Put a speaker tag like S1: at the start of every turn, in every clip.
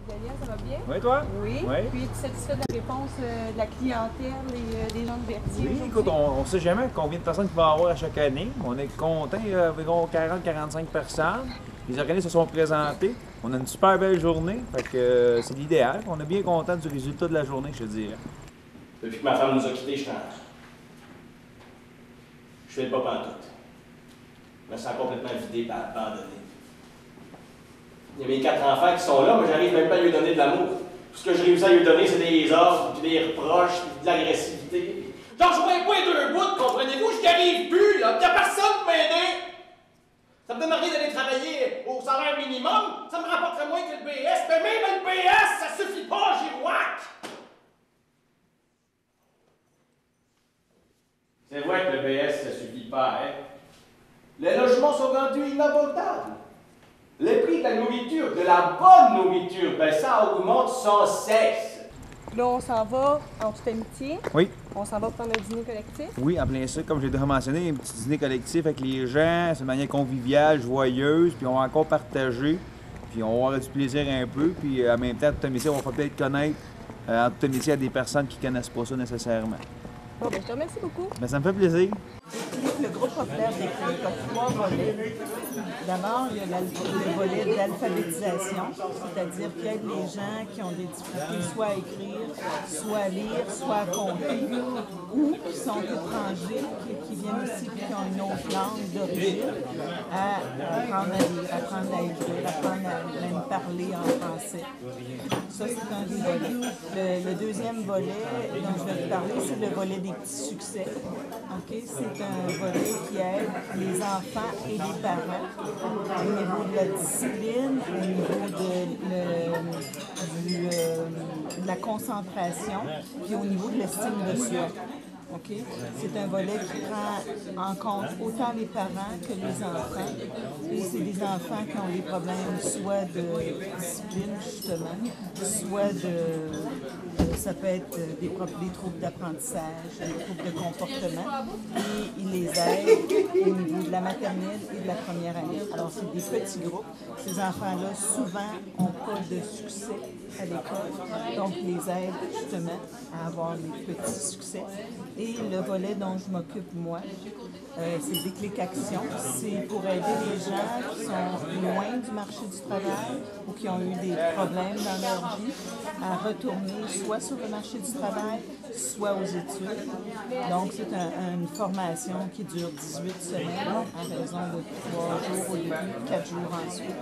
S1: Daniel, ça va bien?
S2: Oui, toi?
S1: Oui.
S2: Oui.
S1: Puis, es-tu satisfait de la réponse de la clientèle et des gens de Berthier?
S2: Oui, écoute, on ne sait jamais combien de personnes il va y avoir à chaque année. On est content, il y a environ 40-45 personnes. Les organismes se sont présentés. On a une super belle journée. Fait que c'est l'idéal. On est bien content du résultat de la journée, je te dirais.
S3: Depuis que ma femme nous a quittés, je fais pas pantoute. Je me sens complètement vidé et abandonné. Il y a mes 4 enfants qui sont là, mais j'arrive même pas à lui donner de l'amour. Tout ce que je réussis à lui donner, c'est des ordres, puis des reproches, puis de l'agressivité. Genre, je vois pas les deux bouts, comprenez-vous? Je n'y arrive plus, là. Il n'y a personne pour m'aider. Ça me donne rien d'aller travailler au salaire minimum. Ça me rapporterait moins que le BS. Mais même le BS, ça suffit pas, j'ai whack. C'est vrai que le BS, ça suffit pas, hein? Les logements sont rendus inabordables. Les prix de la nourriture, de la bonne nourriture, ben ça augmente sans cesse.
S1: Là, on s'en va en toute amitié.
S2: Oui.
S1: On s'en va prendre un dîner collectif.
S2: Oui, en plein ça, comme j'ai déjà mentionné, un petit dîner collectif avec les gens, c'est de manière conviviale, joyeuse, puis on va encore partager, puis on va avoir du plaisir un peu, puis en même temps, tout amitié, on va peut-être connaître en toute amitié à des personnes qui ne connaissent pas ça nécessairement.
S1: Bon, ben, je te remercie beaucoup.
S2: Ben, ça me fait plaisir.
S4: Le groupe populaire des Clés a 3 volets. D'abord, il y a le volet d'alphabétisation, c'est-à-dire qu'il aide les gens qui ont des difficultés soit à écrire, soit à lire, soit à compter, ou qui sont étrangers, qui viennent ici et qui ont une autre langue d'origine, à apprendre à lire, apprendre à écrire, apprendre à même parler en français. Ça, c'est un des volets. Le deuxième volet dont je vais vous parler, c'est le volet des petits succès. Okay? C'est un volet qui aide les enfants et les parents au niveau de la discipline, au niveau de la concentration, puis au niveau de l'estime de soi. Okay? C'est un volet qui prend en compte autant les parents que les enfants. Et c'est des enfants qui ont des problèmes soit de discipline, justement, soit ça peut être des troubles d'apprentissage, des troubles de comportement. Et ils les aident au niveau de la maternelle et de la première année. Alors, c'est des petits groupes. Ces enfants-là, souvent, n'ont pas de succès à l'école. Donc, ils les aident justement à avoir des petits succès. Et le volet dont je m'occupe, moi, c'est Déclic Action. C'est pour aider les gens qui sont loin du marché du travail ou qui ont eu des problèmes dans leur vie à retourner soit sur le marché du travail, soit aux études. Donc, c'est une formation qui dure 18 semaines à raison de 3 jours au début, 4 jours ensuite,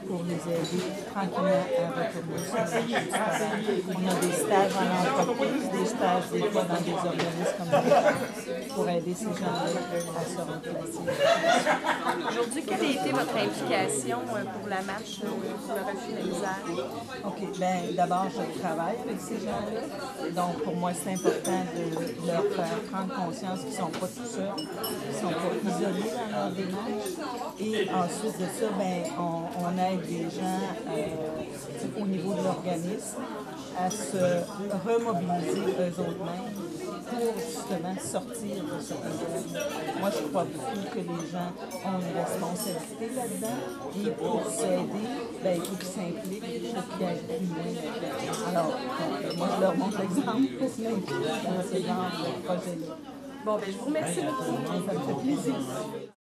S4: pour les aider tranquillement à retourner sur le marché du travail. On a des stages en entreprise, des stages des fois dans des organismes comme l'État pour aider ces gens-là à se replacer.
S1: Aujourd'hui, quelle a été votre implication pour la marche pour le refus de la misère?
S4: OK. Bien, d'abord, je travaille avec ces gens-là. Donc, pour moi, c'est important de leur faire prendre conscience qu'ils ne sont pas tout seuls, qu'ils ne sont pas isolés dans leur démarche. Et ensuite de ça, bien, on aide les gens au niveau de l'organisme à se remobiliser eux-mêmes pour justement sortir de ce problème. Moi, je crois beaucoup que les gens ont une responsabilité là-dedans et pour s'aider, ben, il faut qu'ils s'impliquent pour qu'ils aillent plus loin. Alors, moi, je leur montre l'exemple pour s'impliquer dans ce genre de projet-là.
S1: Bon, ben, je vous remercie beaucoup.
S4: Ça me fait plaisir.